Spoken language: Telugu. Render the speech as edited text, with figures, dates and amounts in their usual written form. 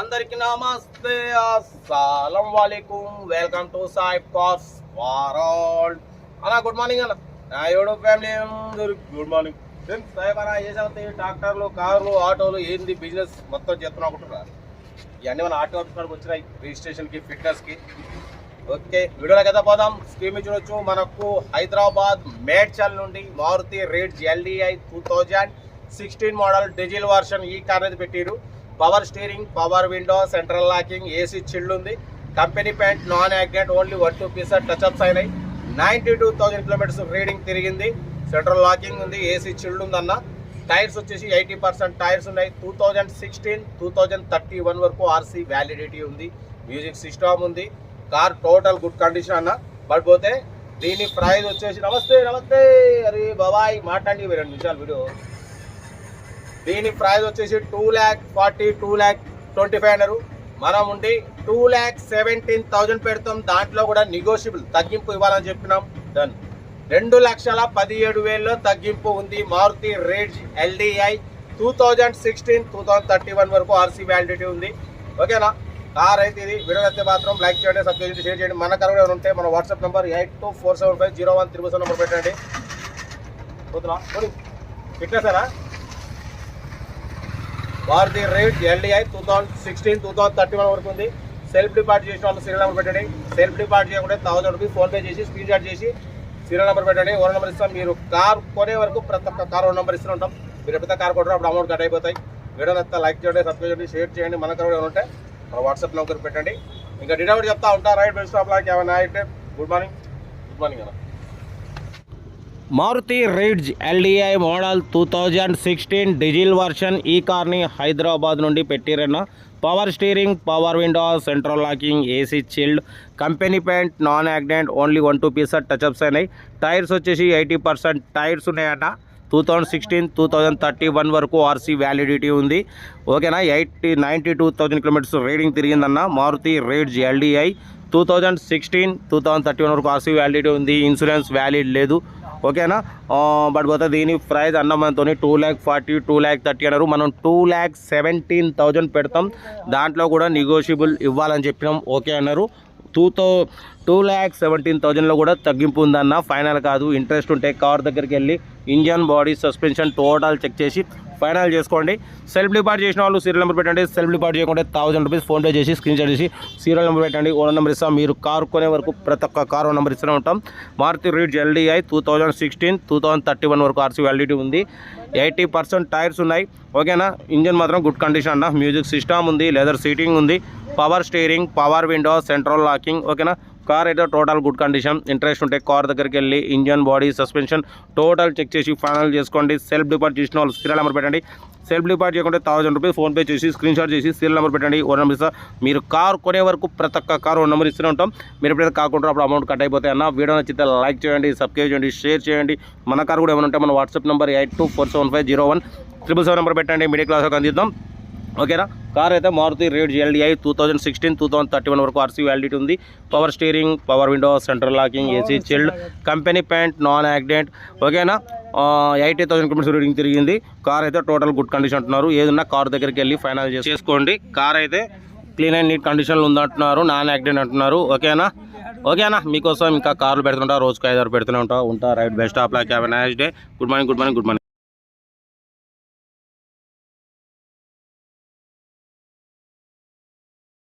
అందరికి నమస్తే, అస్సలం వాలేకుం. Welcome to Saib cars world. అన్న గుడ్ మార్నింగ్ అన్న. నా యూట్యూబ్ ఫ్యామిలీ అందరికి గుడ్ మార్నింగ్. సాయిబ్ అన్న చేసే ట్రాక్టర్లు, కార్లు, ఆటోలు ఏంది బిజినెస్ మొత్తం చేస్తున్నా అనుకుంటున్నారు. ఇవన్నీ మన ఆటో కాడికి వచ్చినాయి, రిజిస్ట్రేషన్కి, ఫిట్నెస్కి. ఓకే, వీడియోలో కదా పోదాం. స్క్రీన్ మీద చూడొచ్చు. మనకు హైదరాబాద్ మేడ్చల్ నుండి Maruti Ritz LDI 2016 model diesel version ఈ కార్ అనేది పెట్టారు. Power steering, power window, central locking, AC chilled ఉంది. Company paint, non accident, only 1-2 pieces touch-ups అయినాయి. 92,000 కిలోమీటర్స్ రీడింగ్ తిరిగింది. సెంట్రల్ లాకింగ్ ఉంది, ఏసీ చిల్డ్ ఉంది అన్న. టైర్స్ వచ్చేసి 80% టైర్స్ ఉన్నాయి. 2016-2031 వరకు RC వ్యాలిడిటీ ఉంది. మ్యూజిక్ సిస్టమ్ ఉంది. కార్ టోటల్ గుడ్ కండిషన్ అన్న. బట్ పోతే దీని ప్రైస్ వచ్చేసి నమస్తే అరే బాబాయ్ మాట్లాడి 2 నిమిషాలు వీడియో. దీని ప్రైస్ వచ్చేసి 2,40,000 2,25,000 అన్నారు. మనం ఉండి 2,17,000 పెడతాం. దాంట్లో కూడా నెగోషియబుల్ తగ్గింపు ఇవ్వాలని చెప్పినాం. డన్. 2,17,000 తగ్గింపు ఉంది. మారుతి రేడ్జ్ LDI 2016-2031 వరకు RC వ్యాలిడిటీ ఉంది. ఓకేనా? కార్ అయితే ఇది. వీడియో అయితే మాత్రం లైక్ చేయండి, సబ్స్క్రైబ్ చేయండి, షేర్ చేయండి. మన కార్ కూడా ఉంటే మన వాట్సాప్ నెంబర్ 8247501377 నెంబర్ పెట్టండి. పోతున్నా ఫిట్నెసారా మారుతి రేడ్జ్ LDI 2016-2031 వరకు ఉంది. సెల్ఫ్ డిపాజిట్ చేసిన వాళ్ళు సీరియల్ నెంబర్ పెట్టండి. సెల్ఫ్ డిపాజిట్ చేయకుండా 1000 రూపీస్ ఫోన్పే చేసి స్క్రీన్ షాట్ చేసి సీరియల్ నెంబర్ పెట్టండి. ఓనర్ నెంబర్ ఇస్తాం. మీరు కార్ కొనే వరకు ప్రతి ఒక్క కార్ ఓనర్ నెంబర్ ఇస్తూ ఉంటాం. మీరు ఎప్పుడైతే కార్ కొంటారో అప్పుడు అమౌంట్ కట్ అయిపోతాయి. వీడియో అంతా లైక్ చేయండి, సబ్స్క్రైబ్ చేయండి, షేర్ చేయండి. మన కార్ కూడా ఉంటే మన వాట్సాప్ నెంబర్ పెట్టండి. ఇంకా డీటెయిల్ చెప్తా ఉంటా. రైట్ బెస్ట్ స్టాప్ లాక్ ఏమైనా అయితే గుడ్ మార్నింగ్ అన్న. Maruti Ritz LDI model 2016 diesel version ఈ కార్ని హైదరాబాద్ నుండి పెట్టిరన్న. Power steering, power window, central locking, AC chilled, company paint, non accident, only 1-2 pieces touch-ups అయినాయి. టైర్స్ వచ్చేసి 80% టైర్స్ ఉన్నాయట. 2016-2031 వరకు RC వ్యాలిడిటీ ఉంది. ఓకేనా? 92,000 కిలోమీటర్స్ రీడింగ్ తిరిగిందన్న. మారుతి రేడ్జ్ LDI 2016-2031 వరకు RC వ్యాలిడిటీ ఉంది. ఇన్సూరెన్స్ వ్యాలిడ్ లేదు. ఓకేనా? బట్ పోతే దీని ప్రైస్ అన్న మనతో 2,40,000 2,30,000 అన్నారు. మనం 2,17,000 పెడతాం. దాంట్లో కూడా నెగోషియబుల్ ఇవ్వాలని చెప్పినాం. ఓకే అన్నారు. 2,17,000లో కూడా తగ్గింపు ఉందన్న. ఫైనల్ కాదు. ఇంట్రెస్ట్ ఉంటే కార్ దగ్గరికి వెళ్ళి engine, body, suspension total check చేసి ఫైనల్ చేసుకోండి. సెల్ఫ్ డిపాజిట్ చేసిన వాళ్ళు సీరియల్ నెంబర్ పెట్టండి. సెల్ఫ్ డిపాజిట్ చేయకుండా 1000 రూపీస్ ఫోన్పే చేసి స్క్రీన్ షాట్ చేసి సీరియల్ నెంబర్ పెట్టండి. ఓనర్ నెంబర్ ఇస్తాం. మీరు కార్ కొనే వరకు ప్రతి ఒక్క కార్ ఓనర్ నెంబర్ ఇస్తూనే ఉంటాం. మారుతి రేడ్జ్ LDI 2016-2031 వరకు RC వ్యాలిడిటీ ఉంది. 80% టైర్స్ ఉన్నాయి. ఓకేనా? ఇంజన్ మాత్రం గుడ్ కండిషన్ అన్న. మ్యూజిక్ సిస్టమ్ ఉంది, లెదర్ సీటింగ్ ఉంది, power steering, power window, central locking. ఓకేనా? కార్ అయితే టోటల్ గుడ్ కండిషన్. ఇంట్రెస్ట్ ఉంటే కార్ దగ్గరికి వెళ్ళి engine, body, suspension total check చేసి ఫైనల్ చేసుకోండి. సెల్ఫ్ డిపాజిట్ చేసిన వాళ్ళు సీరియల్ నెంబర్ పెట్టండి. సెల్ఫ్ డిపాజిట్ చేయకుండా 1000 రూపీస్ ఫోన్పే చేసి స్క్రీన్ షాట్ చేసి సీరియల్ నెంబర్ పెట్టండి. ఓనర్ నెంబర్ ఇస్తా. మీరు కార్ కొనే వరకు ప్రతి ఒక్క కార్ ఓనర్ నెంబర్ ఇస్తూనే ఉంటాం. మీరు ఎప్పుడైతే కాకుండా అప్పుడు అమౌంట్ కట్ అయిపోతాయి అన్న. వీడియో నచ్చితే లైక్ చేయండి, సబ్స్క్రైబ్ చేయండి, షేర్ చేయండి. మన కార్ కూడా ఏమైనా ఉంటే మన వాట్సాప్ నెంబర్ 8247501377 నెంబర్ పెట్టండి. మీడియా క్లాస్కి అందిద్దాం. ఓకేనా? కార్ అయితే మారుతి రేడ్జ్ LDI 2016-2031 వరకు RC వ్యాలిడిటీ ఉంది. Power steering, power window, central locking, AC chilled, company paint, non accident. ఓకేనా? 80,000 కిలోమీటర్స్ రీడింగ్ తిరిగింది. కార్ అయితే టోటల్ గుడ్ కండిషన్ అంటున్నారు. ఏదన్నా కార్ దగ్గరికి వెళ్ళి ఫైనల్ చేసుకోండి. కార్ అయితే క్లీన్ అండ్ నీట్ కండిషన్లో ఉందంటున్నారు. నాన్ యాక్సిడెంట్ అంటున్నారు. ఓకేనా? మీకోసం ఇంకా కార్లు పెడుతుంటా. రోజుకు 5-6 పెడుతూనే ఉంటా. Right best of luck. Have a nice day. Good morning.